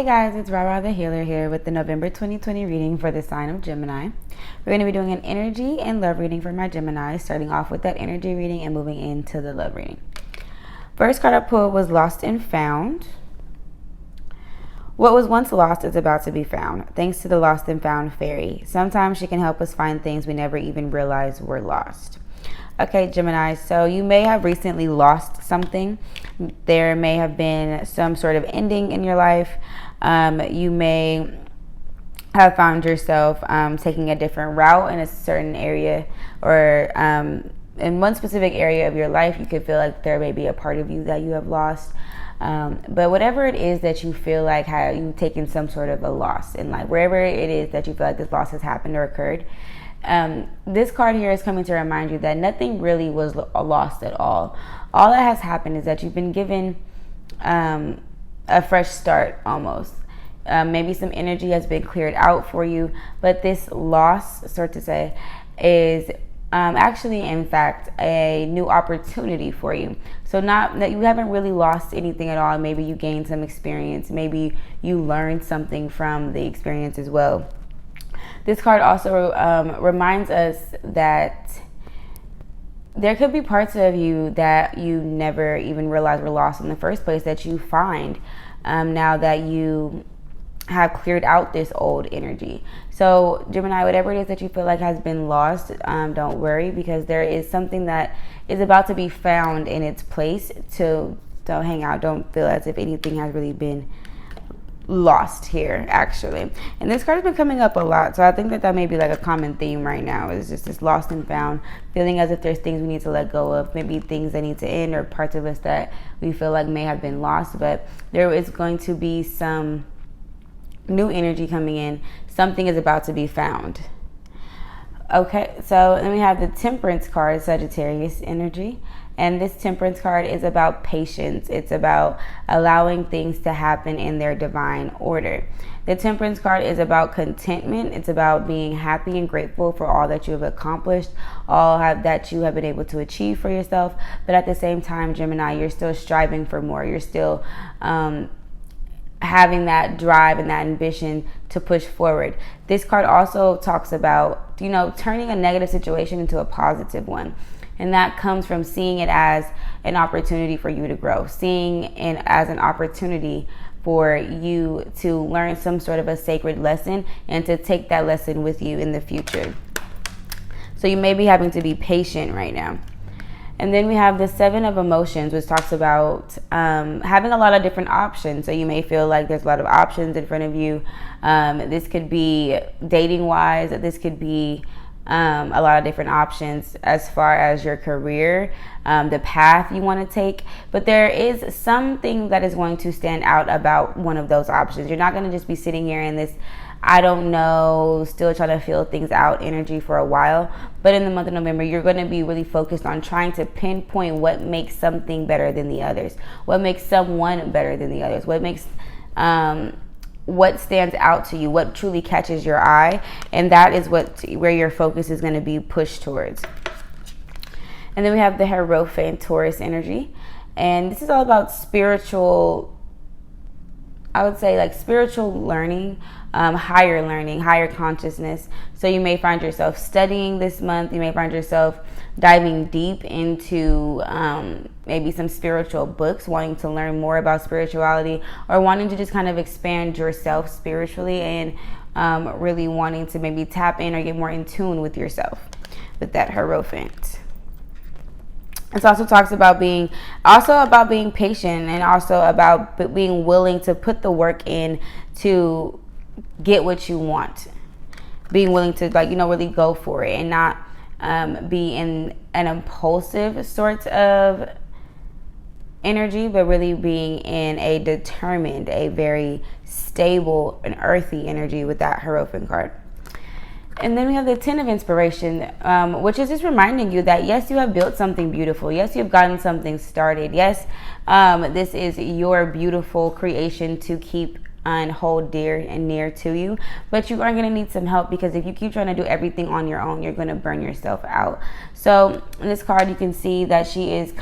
Hey guys, it's Rara the Healer here with the November 2020 reading for the sign of Gemini. We're going to be doing an energy and love reading for my Gemini, starting off with that energy reading and moving into the love reading. First card I pulled was Lost and Found. What was once lost is about to be found, thanks to the Lost and Found fairy. Sometimes she can help us find things we never even realized were lost. Okay, Gemini, so you may have recently lost something. There may have been some sort of ending in your life. You may have found yourself taking a different route in a certain area, or in one specific area of your life. You could feel like there may be a part of you that you have lost. But whatever it is that you feel like you've taken some sort of a loss in life, wherever it is that you feel like this loss has happened or occurred, this card here is coming to remind you that nothing really was lost at all. All that has happened is that you've been given a fresh start almost. Maybe some energy has been cleared out for you, but this loss, so to say, is actually in fact a new opportunity for you. So not that you haven't really lost anything at all. Maybe you gained some experience. Maybe you learned something from the experience as well. This card also reminds us that there could be parts of you that you never even realized were lost in the first place that you find now that you have cleared out this old energy. So Gemini, whatever it is that you feel like has been lost, don't worry, because there is something that is about to be found in its place. Don't hang out. Don't feel as if anything has really been lost here, actually. And this card has been coming up a lot, so I think that may be like a common theme right now, is just this lost and found, feeling as if there's things we need to let go of, maybe things that need to end, or parts of us that we feel like may have been lost. But there is going to be some new energy coming in. Something is about to be found. Okay, so then we have the Temperance card, Sagittarius energy. And this Temperance card is about patience. It's about allowing things to happen in their divine order. The Temperance card is about contentment. It's about being happy and grateful for all that you have accomplished, that you have been able to achieve for yourself. But at the same time, Gemini, you're still striving for more. You're still having that drive and that ambition to push forward. This card also talks about, turning a negative situation into a positive one. And that comes from seeing it as an opportunity for you to grow, seeing it as an opportunity for you to learn some sort of a sacred lesson and to take that lesson with you in the future. So you may be having to be patient right now. And then we have the Seven of Emotions, which talks about having a lot of different options. So you may feel like there's a lot of options in front of you. This could be dating-wise. This could be a lot of different options as far as your career, the path you want to take. But there is something that is going to stand out about one of those options. You're not going to just be sitting here in this, I don't know, still trying to feel things out energy for a while. But in the month of November, you're going to be really focused on trying to pinpoint what makes something better than the others, what makes someone better than the others, what makes what stands out to you, what truly catches your eye. And that is where your focus is going to be pushed towards. And then we have the Hierophant Taurus energy. And this is all about spiritual, I would say, like spiritual learning, higher consciousness. So you may find yourself studying this month. You may find yourself diving deep into maybe some spiritual books, wanting to learn more about spirituality, or wanting to just kind of expand yourself spiritually, and really wanting to maybe tap in or get more in tune with yourself with that Hierophant. It also talks about being patient, and also about being willing to put the work in to get what you want. Being willing to really go for it, and not be in an impulsive sort of energy, but really being in a determined, a very stable and earthy energy with that Hierophant card. And then we have the 10 of Inspiration, which is just reminding you that, yes, you have built something beautiful. Yes, you've gotten something started. Yes, this is your beautiful creation to keep and hold dear and near to you. But you are going to need some help, because if you keep trying to do everything on your own, you're going to burn yourself out. So in this card, you can see that she is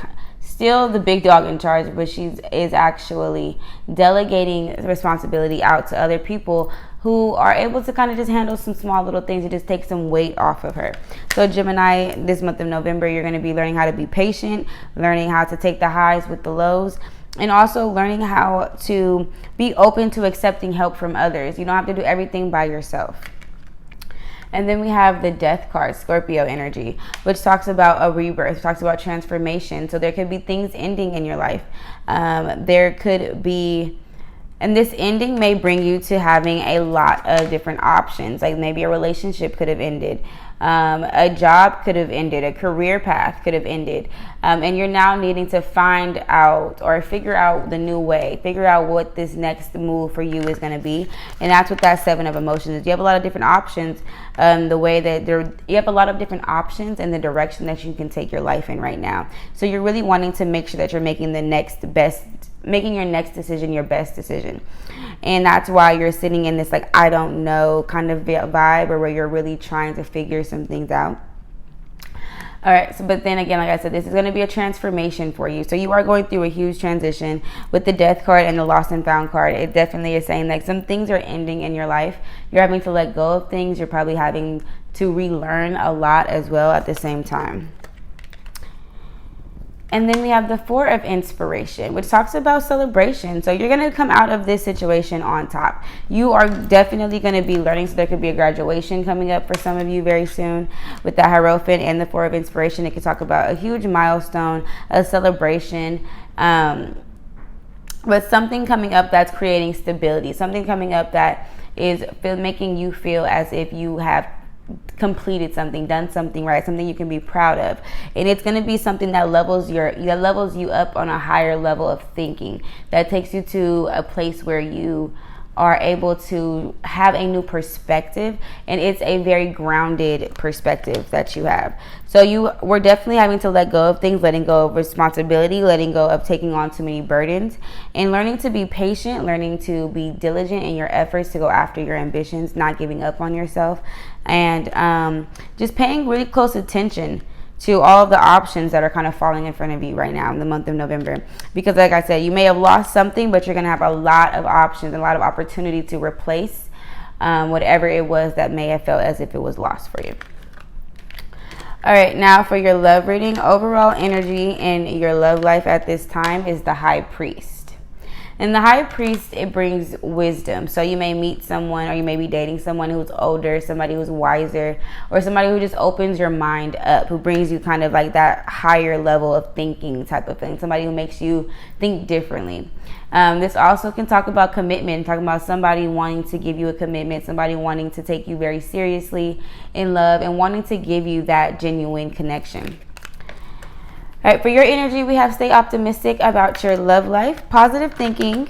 still the big dog in charge, but she is actually delegating responsibility out to other people who are able to kind of just handle some small little things and just take some weight off of her. So Gemini, this month of November, you're going to be learning how to be patient, learning how to take the highs with the lows, and also learning how to be open to accepting help from others. You don't have to do everything by yourself. And then we have the Death card, Scorpio energy, which talks about a rebirth, talks about transformation. So there could be things ending in your life. There could be, and this ending may bring you to having a lot of different options. Like maybe a relationship could have ended. A job could have ended, a career path could have ended, and you're now needing to find out or figure out the new way, figure out what this next move for you is going to be. And that's what that Seven of Emotions is. You have a lot of different options, you have a lot of different options in the direction that you can take your life in right now. So you're really wanting to make sure that you're making making your next decision your best decision. And that's why you're sitting in this like I don't know kind of vibe, or where you're really trying to figure some things out. All right, so but then again, like I said, this is going to be a transformation for you. So you are going through a huge transition with the Death card and the Lost and Found card. It definitely is saying like some things are ending in your life. You're having to let go of things. You're probably having to relearn a lot as well at the same time. And then we have the Four of Inspiration, which talks about celebration. So you're going to come out of this situation on top. You are definitely going to be learning. So there could be a graduation coming up for some of you very soon with the Hierophant and the Four of Inspiration. It could talk about a huge milestone, a celebration, but something coming up that's creating stability, something coming up that is making you feel as if you have completed something, done something right, something you can be proud of. And it's going to be something that levels you up on a higher level of thinking, that takes you to a place where you are able to have a new perspective, and it's a very grounded perspective that you have. So we're definitely having to let go of things, letting go of responsibility, letting go of taking on too many burdens, and learning to be patient, learning to be diligent in your efforts to go after your ambitions, not giving up on yourself, and just paying really close attention to all of the options that are kind of falling in front of you right now in the month of November. Because like I said, you may have lost something, but you're going to have a lot of options, a lot of opportunity to replace whatever it was that may have felt as if it was lost for you. All right, now for your love reading, overall energy in your love life at this time is the High Priest. And the High Priest, it brings wisdom. So you may meet someone, or you may be dating someone who's older, somebody who's wiser, or somebody who just opens your mind up, who brings you kind of like that higher level of thinking type of thing, somebody who makes you think differently. This also can talk about commitment, talking about somebody wanting to give you a commitment, somebody wanting to take you very seriously in love and wanting to give you that genuine connection. All right, for your energy, we have stay optimistic about your love life. Positive thinking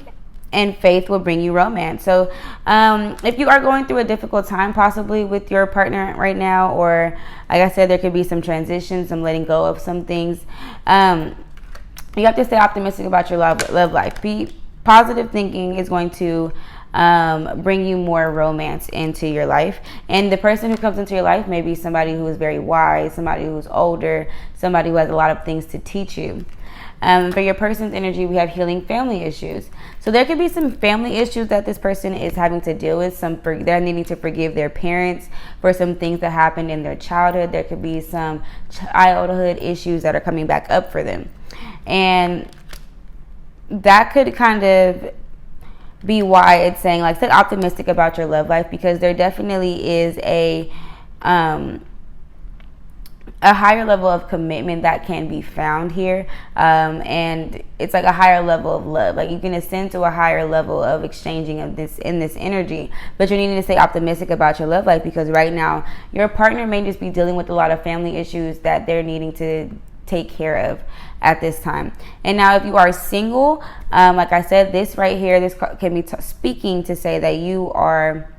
and faith will bring you romance. So if you are going through a difficult time possibly with your partner right now, or like I said, there could be some transitions, some letting go of some things, you have to stay optimistic about your love life. Positive thinking is going to bring you more romance into your life. And the person who comes into your life may be somebody who is very wise, somebody who's older, somebody who has a lot of things to teach you. For your person's energy, we have healing family issues. So there could be some family issues that this person is having to deal with. They're needing to forgive their parents for some things that happened in their childhood. There could be some childhood issues that are coming back up for them. And that could kind of be why it's saying like stay optimistic about your love life, because there definitely is a higher level of commitment that can be found here, and it's like a higher level of love. Like you can ascend to a higher level of exchanging of this in this energy, but you're needing to stay optimistic about your love life, because right now your partner may just be dealing with a lot of family issues that they're needing to take care of at this time. And now if you are single, like I said, this right here, this can be speaking to say that you are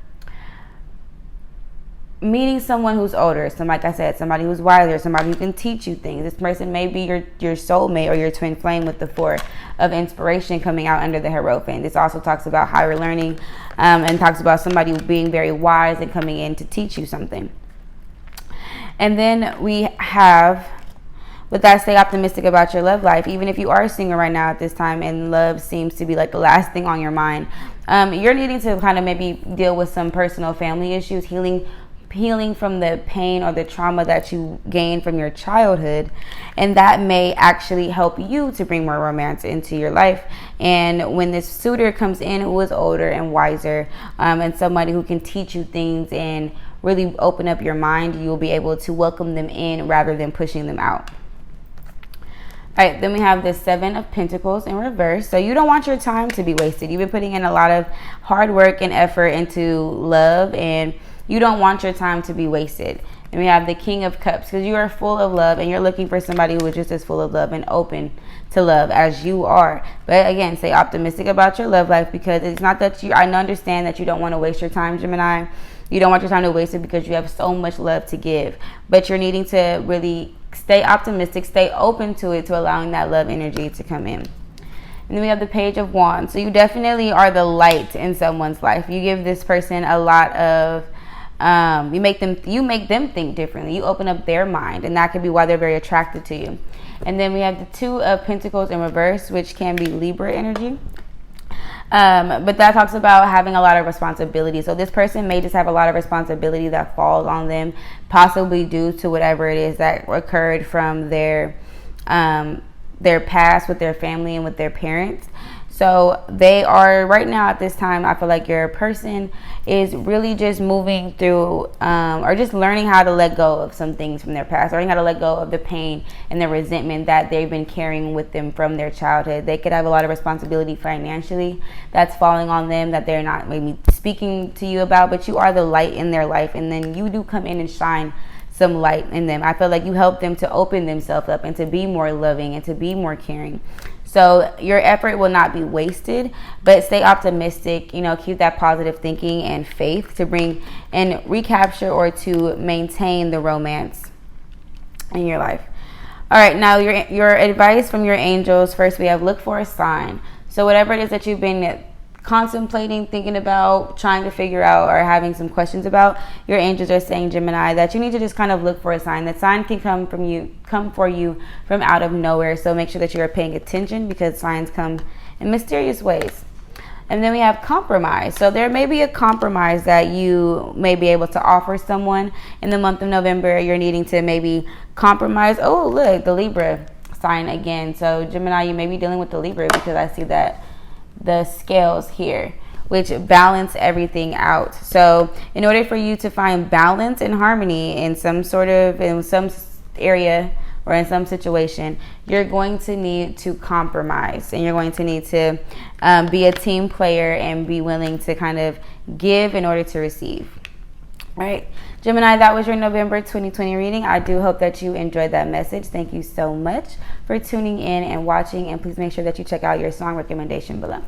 meeting someone who's older. So like I said, somebody who's wiser, somebody who can teach you things. This person may be your soulmate or your twin flame, with the Four of Inspiration coming out under the Hierophant. This also talks about higher learning, and talks about somebody being very wise and coming in to teach you something. And then we have With that, stay optimistic about your love life. Even if you are single right now at this time and love seems to be like the last thing on your mind, you're needing to kind of maybe deal with some personal family issues, healing from the pain or the trauma that you gained from your childhood, and that may actually help you to bring more romance into your life. And when this suitor comes in who is older and wiser, and somebody who can teach you things and really open up your mind, you'll be able to welcome them in rather than pushing them out. All right, then we have the Seven of Pentacles in reverse. So you don't want your time to be wasted. You've been putting in a lot of hard work and effort into love, and you don't want your time to be wasted. And we have the King of Cups, because you are full of love and you're looking for somebody who is just as full of love and open to love as you are. But again, stay optimistic about your love life, because it's not that I understand that you don't want to waste your time, Gemini. You don't want your time to waste it because you have so much love to give. But you're needing to really stay optimistic, stay open to it, to allowing that love energy to come in. And then we have the Page of Wands. So you definitely are the light in someone's life. You give this person a lot of, you make them think differently. You open up their mind, and that could be why they're very attracted to you. And then we have the Two of Pentacles in reverse, which can be Libra energy. But that talks about having a lot of responsibility. So this person may just have a lot of responsibility that falls on them, possibly due to whatever it is that occurred from their past with their family and with their parents. So they are right now at this time, I feel like your person is really just moving through or just learning how to let go of some things from their past, learning how to let go of the pain and the resentment that they've been carrying with them from their childhood. They could have a lot of responsibility financially that's falling on them that they're not maybe speaking to you about, but you are the light in their life, and then you do come in and shine some light in them. I feel like you help them to open themselves up and to be more loving and to be more caring. So your effort will not be wasted, but stay optimistic, keep that positive thinking and faith to bring and recapture or to maintain the romance in your life. All right, now your advice from your angels. First, we have look for a sign. So whatever it is that you've been contemplating, thinking about, trying to figure out, or having some questions about, your angels are saying, Gemini, that you need to just kind of look for a sign. That sign can come for you from out of nowhere. So make sure that you are paying attention, because signs come in mysterious ways. And then we have compromise. So there may be a compromise that you may be able to offer someone in the month of November. You're needing to maybe compromise. Oh, look, the Libra sign again. So Gemini, you may be dealing with the Libra, because I see that the scales here, which balance everything out. So in order for you to find balance and harmony in some area or in some situation, you're going to need to compromise, and you're going to need to be a team player and be willing to kind of give in order to receive. All right, Gemini, that was your November 2020 reading. I do hope that you enjoyed that message. Thank you so much for tuning in and watching, and please make sure that you check out your song recommendation below.